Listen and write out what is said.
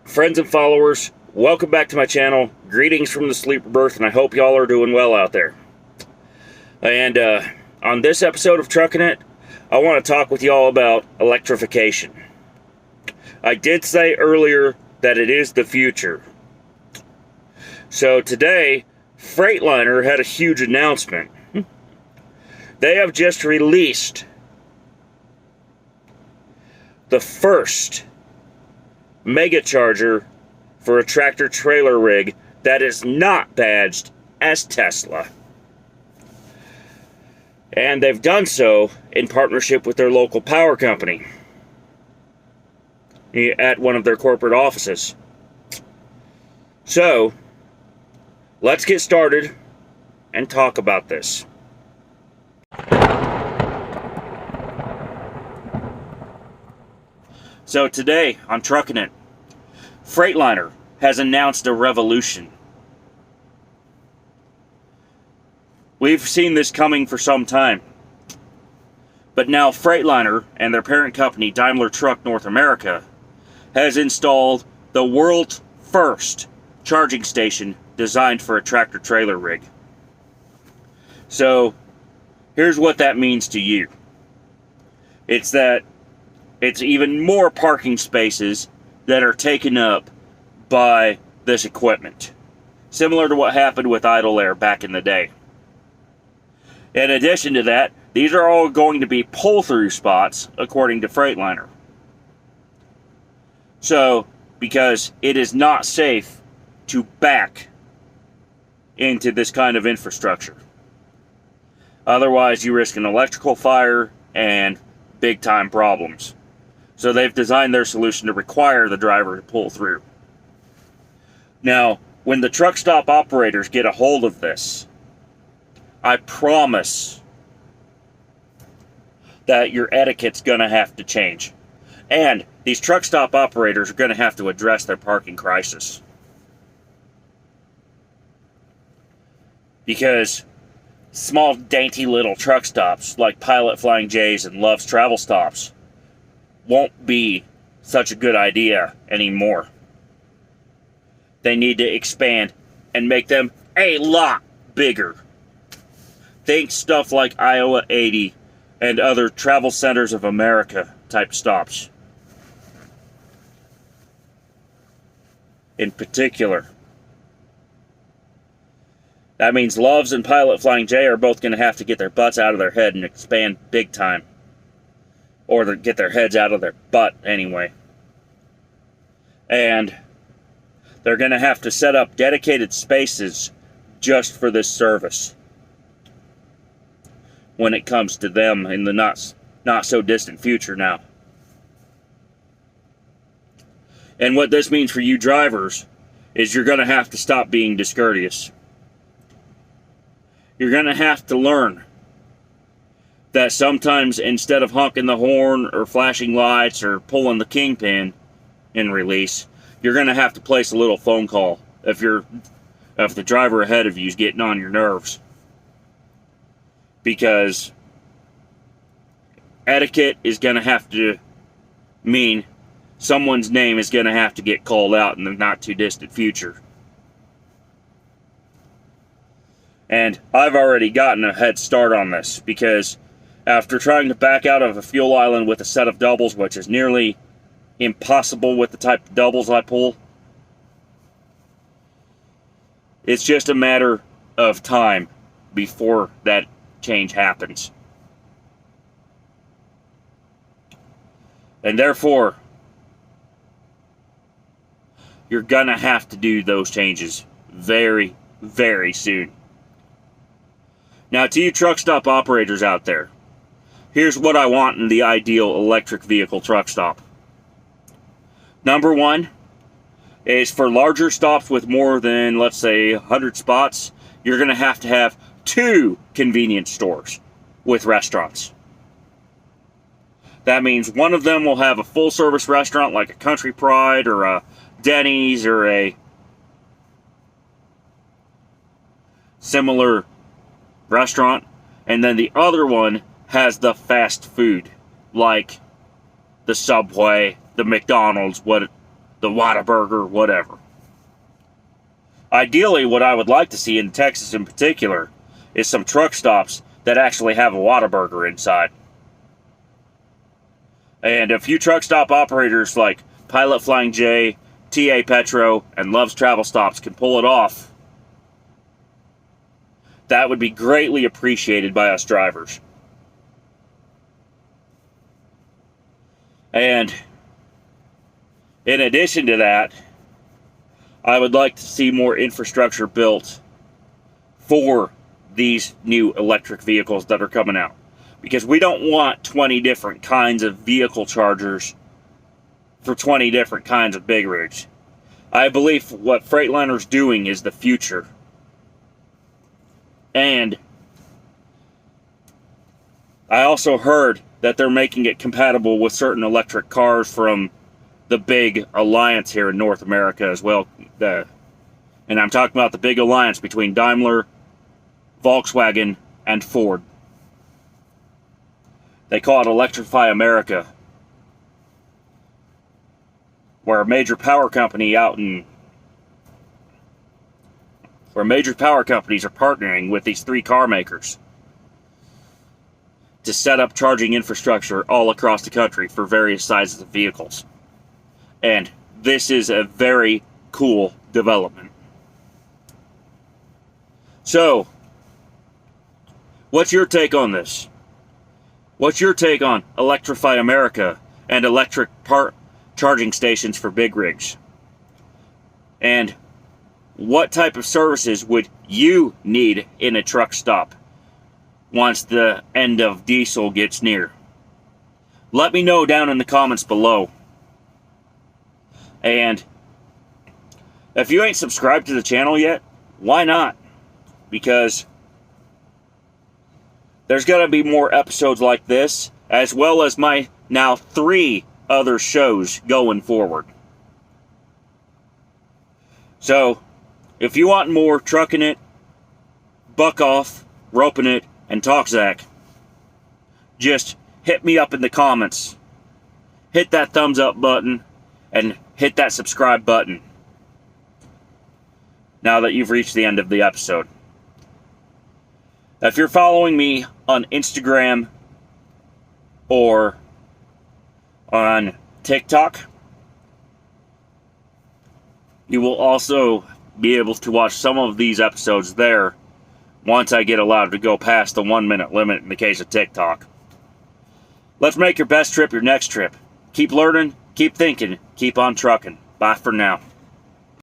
Friends and followers, welcome back to my channel. Greetings from the sleeper berth, and I hope y'all are doing well out there. And on this episode of Truckin It, I want to talk with y'all about electrification. I did say earlier that it is the future. So today, Freightliner had a huge announcement. They have just released the first mega charger for a tractor trailer rig that is not badged as Tesla. And they've done so in partnership with their local power company at one of their corporate offices. So, let's get started and talk about this. So today on Truckin It, Freightliner has announced a revolution. We've seen this coming for some time, but now Freightliner and their parent company Daimler Truck North America has installed the world's first charging station designed for a tractor trailer rig. So here's what that means to you. It's that it's even more parking spaces that are taken up by this equipment, similar to what happened with Idle Air back in the day. In addition to that, these are all going to be pull-through spots, according to Freightliner. So, because it is not safe to back into this kind of infrastructure. Otherwise, you risk an electrical fire and big-time problems. So they've designed their solution to require the driver to pull through. Now, when the truck stop operators get a hold of this, I promise that your etiquette's going to have to change. And these truck stop operators are going to have to address their parking crisis. Because small, dainty little truck stops like Pilot Flying J's and Love's Travel Stops won't be such a good idea anymore. They need to expand and make them a lot bigger. Think stuff like Iowa 80 and other Travel Centers of America type stops. In particular. That means Love's and Pilot Flying J are both going to have to get their butts out of their head and expand big time. Or get their heads out of their butt anyway. And they're going to have to set up dedicated spaces just for this service when it comes to them in the not so distant future now. And what this means for you drivers is you're going to have to stop being discourteous. You're going to have to learn that sometimes instead of honking the horn or flashing lights or pulling the kingpin in release, you're going to have to place a little phone call if the driver ahead of you is getting on your nerves. Because etiquette is going to have to mean someone's name is going to have to get called out in the not too distant future. And I've already gotten a head start on this because after trying to back out of a fuel island with a set of doubles, which is nearly impossible with the type of doubles I pull, it's just a matter of time before that change happens. And therefore, you're gonna have to do those changes very, very soon. Now, to you truck stop operators out there, here's what I want in the ideal electric vehicle truck stop. Number one is for larger stops with more than, let's say, 100 spots, you're going to have 2 convenience stores with restaurants. That means one of them will have a full-service restaurant like a Country Pride or a Denny's or a similar restaurant, and then the other one has the fast food like the Subway, the McDonald's, the Whataburger, whatever. Ideally, what I would like to see in Texas in particular is some truck stops that actually have a Whataburger inside. And a few truck stop operators like Pilot Flying J, TA Petro, and Love's Travel Stops can pull it off. That would be greatly appreciated by us drivers. And in addition to that, I would like to see more infrastructure built for these new electric vehicles that are coming out. Because we don't want 20 different kinds of vehicle chargers for 20 different kinds of big rigs. I believe what Freightliner's doing is the future. And I also heard that they're making it compatible with certain electric cars from the big alliance here in North America as well. And I'm talking about the big alliance between Daimler, Volkswagen, and Ford. They call it Electrify America, where a major power company major power companies are partnering with these three car makers to set up charging infrastructure all across the country for various sizes of vehicles. And this is a very cool development. So, what's your take on this? What's your take on Electrify America and electric charging stations for big rigs? And what type of services would you need in a truck stop once the end of diesel gets near? Let me know down in the comments below. And if you ain't subscribed to the channel yet, why not? Because there's going to be more episodes like this, as well as my now 3 other shows going forward. So, if you want more Truckin It, Buck Off, Roping It, and Talk Zach, just hit me up in the comments. Hit that thumbs up button, and hit that subscribe button. Now that you've reached the end of the episode. If you're following me on Instagram or on TikTok, you will also be able to watch some of these episodes there once I get allowed to go past the 1-minute limit in the case of TikTok. Let's make your best trip your next trip. Keep learning, keep thinking, keep on trucking. Bye for now.